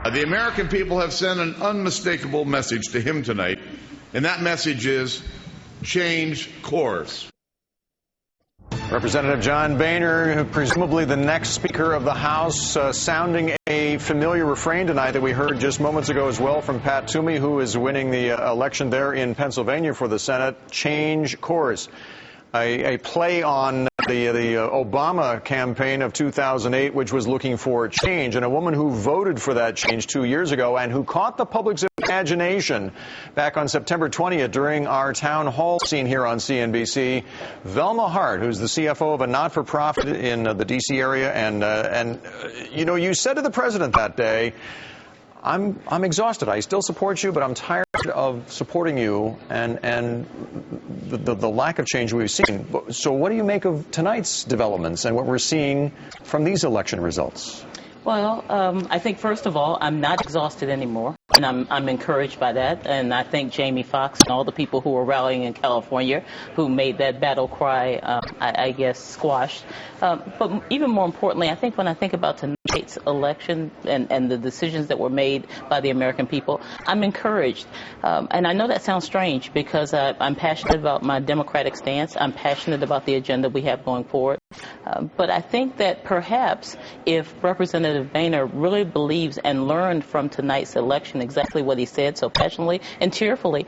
The American people have sent an unmistakable message to him tonight, and that message is change course. Representative John Boehner, presumably the next Speaker of the House, sounding a familiar refrain tonight that we heard just moments ago as well from Pat Toomey, who is winning the election there in Pennsylvania for the Senate. Change course. A play on the Obama campaign of 2008, which was looking for change, and a woman who voted for that change 2 years ago and who caught the public's imagination back on September 20th during our town hall scene here on CNBC. Velma Hart, who's the CFO of a not-for-profit in the D.C. area, and you know, you said to the president that day, I'm exhausted. I still support you, but I'm tired of supporting you and the lack of change we've seen. So what do you make of tonight's developments and what we're seeing from these election results? Well, I think, first of all, I'm not exhausted anymore, and I'm encouraged by that. And I thank Jamie Foxx and all the people who were rallying in California who made that battle cry, I guess, squashed. But even more importantly, I think when I think about tonight's election and the decisions that were made by the American people, I'm encouraged. And I know that sounds strange because I'm passionate about my democratic stance. I'm passionate about the agenda we have going forward. But I think that perhaps if Representative Boehner really believes and learned from tonight's election exactly what he said so passionately and cheerfully,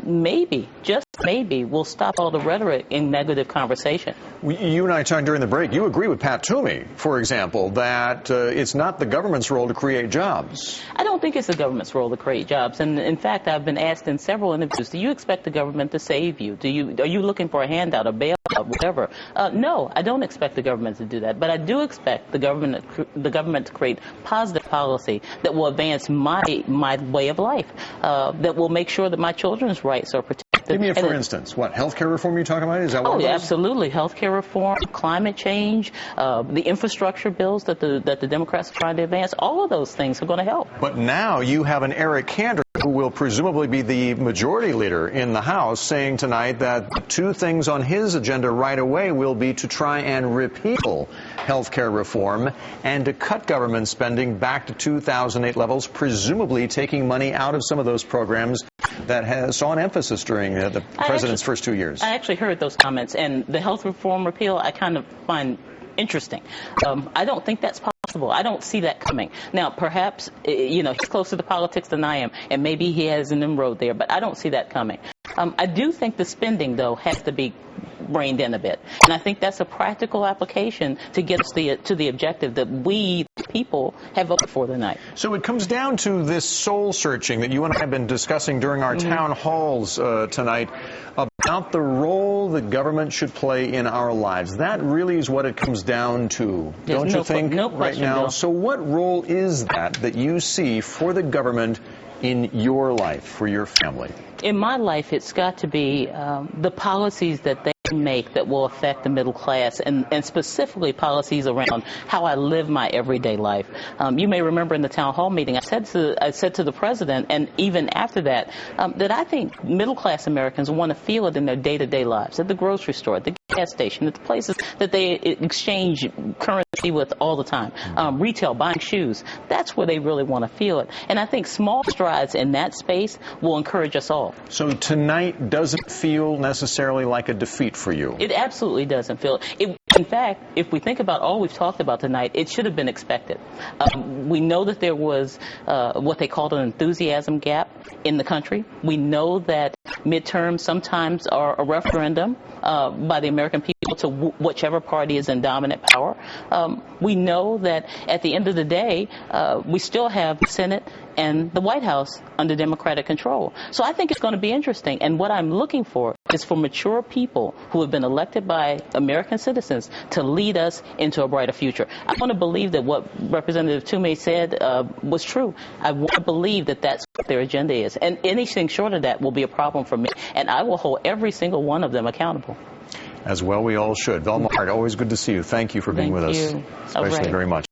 maybe, just maybe, we'll stop all the rhetoric in negative conversation. You and I talked during the break. You agree with Pat Toomey, for example, that it's not the government's role to create jobs. I don't think it's the government's role to create jobs. And in fact, I've been asked in several interviews, do you expect the government to save you? Are you looking for a handout, a bailout, whatever? No, I don't expect the government to do that. But I do expect the government to create positive policy that will advance my way of life, that will make sure that my children's rights are protected. Give me a for instance. What, health care reform you're talking about? Is that what it is? Absolutely. Health care reform, climate change, the infrastructure bills that the Democrats are trying to advance, all of those things are going to help. But now you have an Eric Cantor who will presumably be the majority leader in the House saying tonight that two things on his agenda right away will be to try and repeal health care reform and to cut government spending back to 2008 levels, presumably taking money out of some of those programs that saw an emphasis during the president's first 2 years. I actually heard those comments, and the health reform repeal I kind of find interesting. I don't think that's possible. I don't see that coming. Now, perhaps, you know, he's closer to politics than I am, and maybe he has an inroad there, but I don't see that coming. I do think the spending, though, has to be reined in a bit. And I think that's a practical application to get us to the objective that we, the people, have voted for tonight. So it comes down to this soul searching that you and I have been discussing during our town halls tonight about the role that government should play in our lives. That really is what it comes down to, don't you think, right now? So what role is that you see for the government in your life, for your family? In my life, it's got to be the policies that they make that will affect the middle class, and specifically policies around how I live my everyday life. You may remember in the town hall meeting, I said to the president, and even after that, that I think middle class Americans want to feel it in their day-to-day lives, at the grocery store, at the gas station, at the places that they exchange currency with all the time, retail, buying shoes. That's where they really want to feel it. And I think small strides in that space will encourage us all. So tonight doesn't feel necessarily like a defeat for you? It absolutely doesn't feel it. In fact, if we think about all we've talked about tonight, it should have been expected. We know that there was what they called an enthusiasm gap in the country. We know that midterms sometimes are a referendum by the American people to whichever party is in dominant power. We know that at the end of the day, we still have the Senate and the White House under Democratic control. So I think it's going to be interesting. And what I'm looking for is for mature people who have been elected by American citizens to lead us into a brighter future. I want to believe that what Representative Toomey said was true. I want to believe that that's what their agenda is. And anything short of that will be a problem for me. And I will hold every single one of them accountable. As well we all should. Velma Hart, always good to see you. Thank you for being with us. Thank you. Especially very much.